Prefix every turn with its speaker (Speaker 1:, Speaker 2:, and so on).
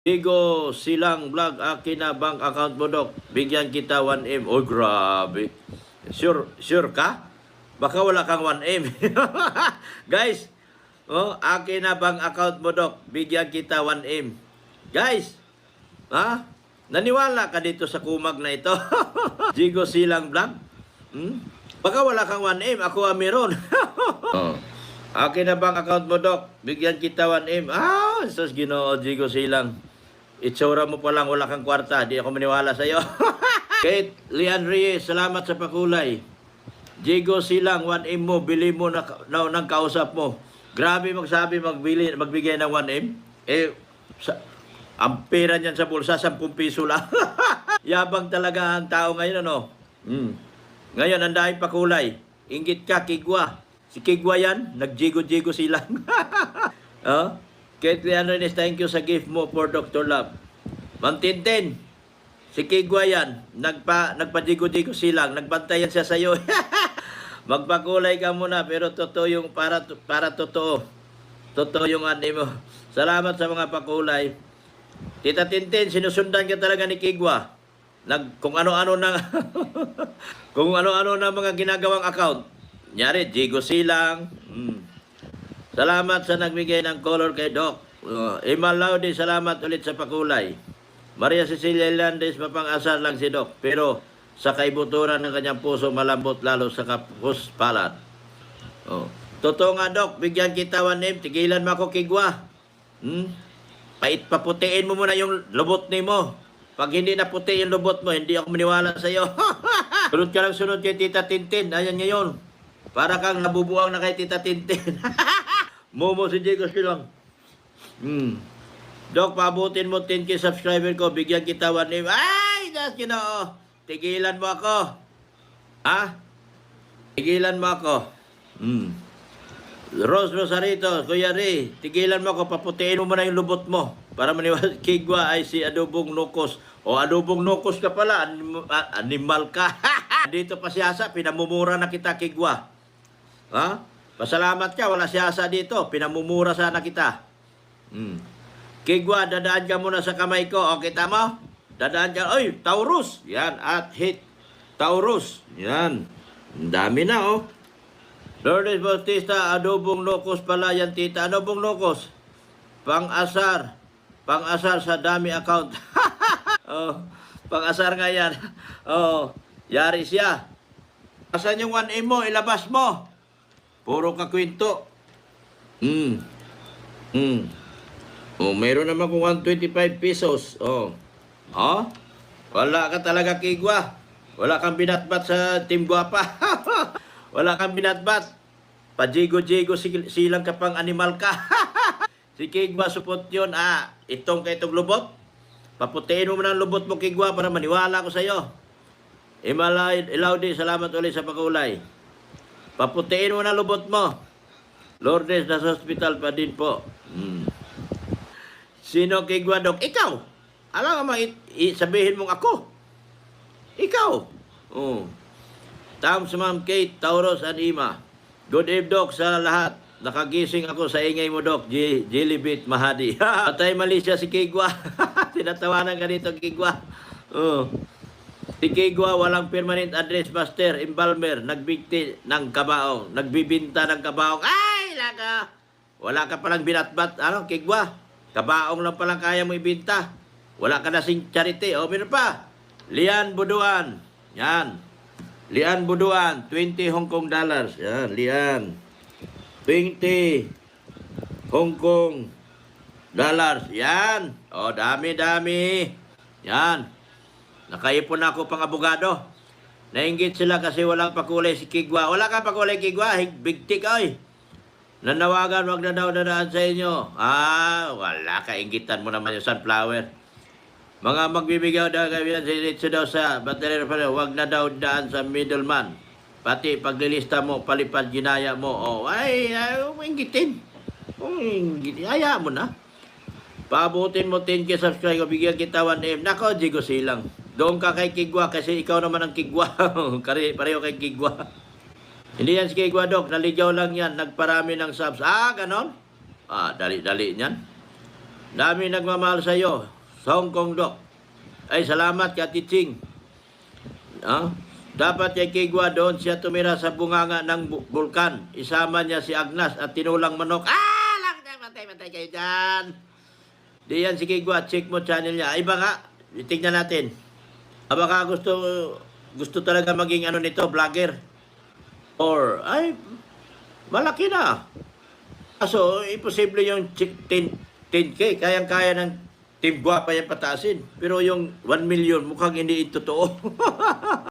Speaker 1: Digo Silang Vlog, akin na bank account mo, Dok. Bigyan kita 1M. Oh, grabe. Sure ka? Baka wala kang 1M. Guys, akin na bank account mo, Dok. Bigyan kita 1M. Guys, ha? Naniwala ka dito sa kumag na ito? Digo Silang Vlog? Baka wala kang 1M. Ako meron. Akin na bank account mo, Dok. Bigyan kita 1M. Sus, Ginoo, Digo Silang. Itsura mo pa lang, wala kang kwarta. Di ako maniwala sa'yo. Kate Lian Reyes, salamat sa pakulay. Diego Silang, 1M mo, bili mo ng kausap mo. Grabe magsabi, magbigay ng 1M. Ang pera niyan sa bulsa, 10 piso lang. Yabang talaga ang tao ngayon, ano? Ngayon, ang dahil pakulay. Inggit ka, Kigwa. Si Kigwa yan, nag-Diego Silang. Kate Lian Reyes, thank you sa gift mo for Dr. Love. Ma'am Tintin, si Kigwa yan, nagpa-Diego Silang, nagbantayan siya sa'yo. Magpakulay ka muna, pero totoo yung para totoo. Totoo yung mo. Salamat sa mga pakulay. Tita Tintin, sinusundan ka talaga ni Kigwa. Kung ano-ano na kung ano-ano na mga ginagawang account. Nyari, Diego Silang. Salamat sa nagbigay ng color kay Doc. Imal Laudi, salamat ulit sa pakulay. Maria Cecilia Hernandez, mapang-asar lang si Doc. Pero sa kaibuturan ng kanyang puso, malambot lalo sa kapus palat. Totoo nga, Doc, bigyan kita 1M. Tigilan mo ako, Kigwa. Paputiin mo muna yung lubot ni mo. Pag hindi na puti yung lubot mo, hindi ako maniwala sa iyo. Sunod ka lang sunod kay Tita Tintin. Ayan ngayon. Para kang nabubuang na kay Tita Tintin. Momo si Diego Silang. Dok, pabutin mo 10k subscriber ko. Bigyan kita 1M. Ay, das Ginoo. Tigilan mo ako. Ha? Tigilan mo ako. Rose Rosarito, Kuya Ray, tigilan mo ako. Paputiin mo muna yung lubot mo. Para maniwala, Kigwa ay si Adobong Nokos. O, Adobong Nokos ka pala. Animal ka. Dito pa si Asa, pinamumura na kita, Kigwa. Ha? Pasalamat ka, wala siyasa dito. Pinamumura sana kita. Kigwa, dadaan ka muna sa kamay ko. O, kita mo? Dadaan ka. Oy, Taurus. Yan, at hit. Taurus. Yan. Ang dami na, oh. Lourdes Bautista, Adobong Locos pala yan, tita. Adobong Locos? Pang-asar. Pang-asar sa dami account. Pang-asar nga yan. Yari siya. Asan yung 1M mo? Ilabas mo. Puro kakwento. Meron naman kung 125 pesos. Wala ka talaga, Kigwa. Wala kang binatbat sa Team Guapa. Wala kang binatbat. Pa-Diego Silang ka pang animal ka. Si Kigwa, supot yun. Itong lubot. Paputiin mo ng lubot mo, Kigwa, para maniwala ko sa'yo. Ilaudi, salamat ulit sa pakulay. Paputiin mo na lubot mo. Lourdes, nasa hospital pa din po. Sino, Kigwa, Dok? Ikaw. Alam mo, sabihin mong ako. Ikaw. Tams, Ma'am Kate, Tauros, and Ima. Good evening, Dok, sa lahat. Nakagising ako sa ingay mo, Dok. Jillibit Mahadi. Patay mali siya si Kigwa. Tinatawanan ka dito, Kigwa. Si Kigwa, walang permanent address, master, embalmer, nagbigti ng kabaong, nagbibinta ng kabaong. Ay, laka! Wala ka palang binatbat, Kigwa? Kabaong lang palang kaya mo ibinta. Wala ka na sing charity. Meron pa. Lian Buduan. Yan. Lian Buduan, 20 Hong Kong dollars. Yan, Lian. 20 Hong Kong dollars. Yan. Dami-dami. Yan. Nakaipon ako pang abogado. Nainggit sila kasi walang pakulay si Kigwa. Wala ka pakulay, Kigwa. Big tick, oy. Nanawagan, wag na daw dadaan sa inyo. Wala ka. Inggitan mo naman yung sunflower. Mga magbibigay daw kami daw sa battery pa rin. Wag na daw daan sa middleman. Pati paglilista mo, palipad ginaya mo. Inggitin. Hayaan mo na. Paabutin mo 10k subscribe. Bigyan kita 1M. Nako, Diego Silang. Doon ka kay Kigwa kasi ikaw naman ang Kigwa. Pareho kay Kigwa. Hindi yan si Kigwa, Dok. Naligaw lang yan. Nagparami ng subs. Ganon? Dali-dali yan. Dami nagmamahal sa iyo. Sa Hong Kong, Dok. Ay, salamat ka, Tiching. Ah? Dapat yung Kigwa doon siya tumira sa bunganga ng bulkan. Isama niya si Agnas at tinulang manok. Lang, matay kayo dyan. Di yan si Kigwa, check mo channel niya. Ay, baka, tingnan natin. Baka gusto talaga maging nito, vlogger. Or, ay, malaki na. So, imposible yung 10K. Kayang-kaya ng Team Guwapa yan pataasin. Pero yung 1 million, mukhang hindi ito totoo.